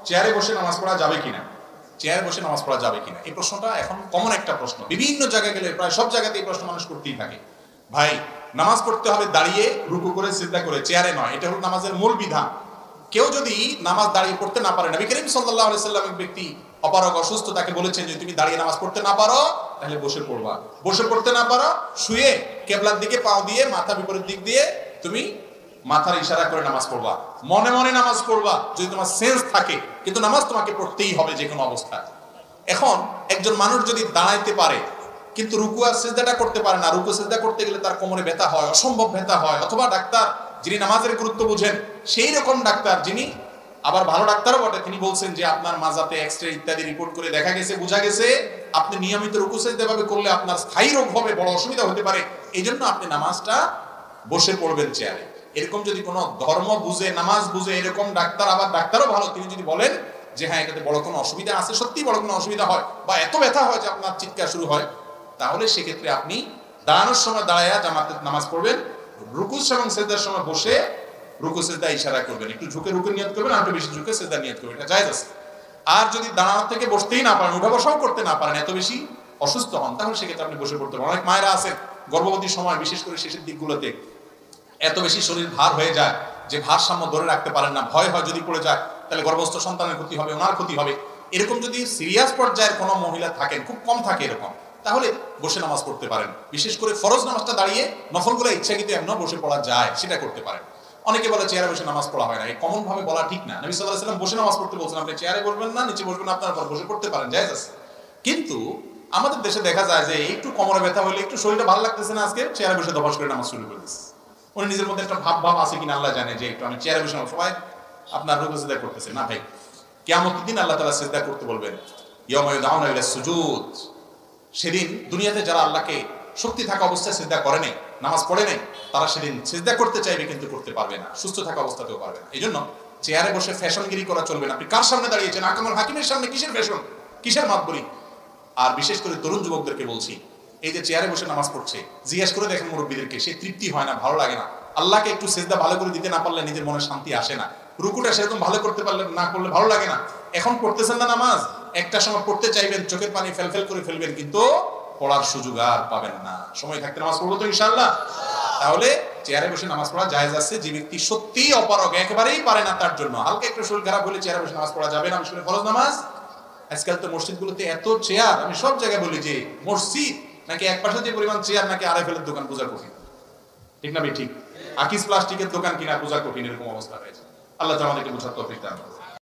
চেয়ারে বসে নামাজ পড়া যাবে কিনা, চেয়ারে বসে নামাজ পড়া যাবে কিনা, এই প্রশ্নটা এখন কমন একটা প্রশ্ন। বিভিন্ন জায়গায় গেলে প্রায় সব জায়গাতে এই প্রশ্ন মানুষ করতেই থাকে। ভাই, নামাজ পড়তে হবে দাঁড়িয়ে, রুকু করে, সিজদা করে, চেয়ারে নয়। এটা হলো নামাজের মূল বিধান। কেউ যদি নামাজ দাঁড়িয়ে পড়তে না পারে, নবী করিম সাল্লাল্লাহু আলাইহি সাল্লাম এক ব্যক্তি অপারগ অসুস্থ, তাকে বলেছেন যে তুমি দাঁড়িয়ে নামাজ পড়তে না পারো তাহলে বসে পড়বা, বসে পড়তে না পারো শুয়ে কেবলার দিকে পাও দিয়ে মাথা বিপরীত দিক দিয়ে তুমি মাথার ইশারা করে নামাজ পড়বা, মনে মনে নামাজ পড়বা যদি তোমার সেন্স থাকে, কিন্তু নামাজ তোমাকে পড়তেই হবে যে কোনো অবস্থায়। এখন একজন মানুষ যদি দাঁড়াইতে পারে কিন্তু রুকু আর সিজদাটা করতে পারে না, রুকু সিজদা করতে গেলে তার কোমরে ব্যথা হয়, অসম্ভব ব্যথা হয়, অথবা ডাক্তার যিনি নামাজের গুরুত্ব বুঝেন সেই রকম ডাক্তার, যিনি আবার ভালো ডাক্তারও বটে, তিনি বলছেন যে আপনার মাজাতে এক্সরে ইত্যাদি রিপোর্ট করে দেখা গেছে, বোঝা গেছে আপনি নিয়মিত রুকু সিজদা ভাবে করলে আপনার স্থায়ী রোগ হবে, বড় অসুবিধা হতে পারে, এই জন্য আপনি নামাজটা বসে পড়বেন চেয়ারে। এরকম যদি কোনো ধর্ম বুঝে, নামাজ বুঝে এরকম ডাক্তার, আবার ডাক্তারও ভালো, তিনি যদি বলেন যে হ্যাঁ এটাতে বড় কোনো অসুবিধা আছে, সত্যি বড় কোনো অসুবিধা হয় বা এত ব্যথা হয় যে আপনার চিৎকার শুরু হয়, তাহলে সেক্ষেত্রে আপনি দাঁড়ানোর সময় দাঁড়ায়া জামাতে নামাজ পড়বেন, রুকু এবং সিজদার সময় বসে রুকু সিজদা ইশারা করবেন, একটু ঝুঁকে রুকু নিয়ত করবেন, আর একটু বেশি ঝুঁকে সিজদা নিয়ত করবেন, এটা জায়েজ আছে। আর যদি দাঁড়ানো থেকে বসতেই না পারেন, উঠা বসাও করতে না পারেন, এত বেশি অসুস্থ হন, তাহলে সেক্ষেত্রে আপনি বসে পড়তে পারেন। অনেক মায়েরা আছেন গর্ভবতীর সময়, বিশেষ করে শেষের দিকগুলোতে এত বেশি শরীর ভার হয়ে যায় যে ভারসাম্য ধরে রাখতে পারেন না, ভয় হয় যদি পড়ে যায় তাহলে গর্ভস্থ সন্তানের ক্ষতি হবে, ওনার ক্ষতি হবে। এরকম যদি সিরিয়াস পর্যায়ের কোনো মহিলা থাকেন, খুব কম থাকে এরকম, তাহলে বসে নামাজ পড়তে পারেন। বিশেষ করে ফরজ নামাজটা দাঁড়িয়ে, নফলগুলো ইচ্ছাকৃত এমনও বসে পড়া যায়, সেটা করতে পারেন। অনেকে বলে চেয়ারে বসে নামাজ পড়া হয় না, এই কমন ভাবে বলা ঠিক না। নবী সাল্লাল্লাহু আলাইহি ওয়াসাল্লাম বসে নামাজ পড়তে বলছেন, আপনি চেয়ারে বসবেন না, নিচে বসবেন, আপনার উপর বসে পড়তে পারেন, জায়েজ আছে। কিন্তু আমাদের দেশে দেখা যায় যে একটু কোমরে ব্যথা হলে, একটু শরীরটা ভালো লাগতেছে না আজকে, চেয়ারে বসে দফাস করে নামাজ শুরু করে দিচ্ছে। উনি নিজের মধ্যে একটা ভাব আছে কিনা আল্লাহ জানে, যে একটু আমি চেয়ারে বসে সবাই আপনার রুকু সিজদা করতেছে না। ভাই, কিয়ামতের দিন আল্লাহ তাআলা সিজদা করতে বলবেন, ইয়াউমা ইউদআউনা ইলা সুজুদ। সেদিন দুনিয়াতে যারা আল্লাহকে শক্তি থাকা অবস্থায় সিজদা করে নাই, নামাজ পড়ে নাই, তারা সেদিন সিজদা করতে চাইবে কিন্তু করতে পারবে না, সুস্থ থাকা অবস্থাতেও পারবে না। এই জন্য চেয়ারে বসে ফ্যাশনগিরি করা চলবে না। আপনি কার সামনে দাঁড়িয়েছেন? আকামুল হাকিমের সামনে, কিসের ফ্যাশন, কিসের মাতবরি? আর বিশেষ করে তরুণ যুবকদেরকে বলছি, এই যে চেয়ারে বসে নামাজ পড়ছে, জিজ্ঞেস করে দেখেন মুরব্বীদেরকে, সে তৃপ্তি হয় না, ভালো লাগে না। আল্লাহকে একটু সিজদা ভালো করে দিতে না পারলে নিজের মনে শান্তি আসে না, রুকুটা সেরকম ভালো করতে পারলে না করলে ভালো লাগে না। এখন পড়তেছেন না নামাজ, একটা সময় পড়তে চাইবেন, চোখের পানি ফেলফেল করে ফেলবেন, কিন্তু পড়ার সুযোগ আর পাবেন না। সময় থাকতে নামাজ পড়বো তো ইনশাআল্লাহ। তাহলে চেয়ারে বসে নামাজ পড়া জায়েজ আছে। যে ব্যক্তি সত্যিই অপারগ, একেবারেই পারে না, তার জন্য হালকা একটু শরীর খারাপ হলে চেয়ারে বসে নামাজ পড়া যাবে না, বিশেষ করে ফরজ নামাজ। আজকাল তো মসজিদগুলোতে এত চেয়ার, আমি সব জায়গায় বলি যে মসজিদ নাকি এক পাশে যে পরিমাণ চেয়ার, নাকি আরএফএল-এর দোকান পূজা কঠিন, ঠিক না ভাই? ঠিক, আকিস প্লাস্টিকের দোকান কিনা পূজা কঠিন, এরকম অবস্থা হয়েছে। আল্লাহ আমাদেরকে বুঝার তৌফিক দান করুন।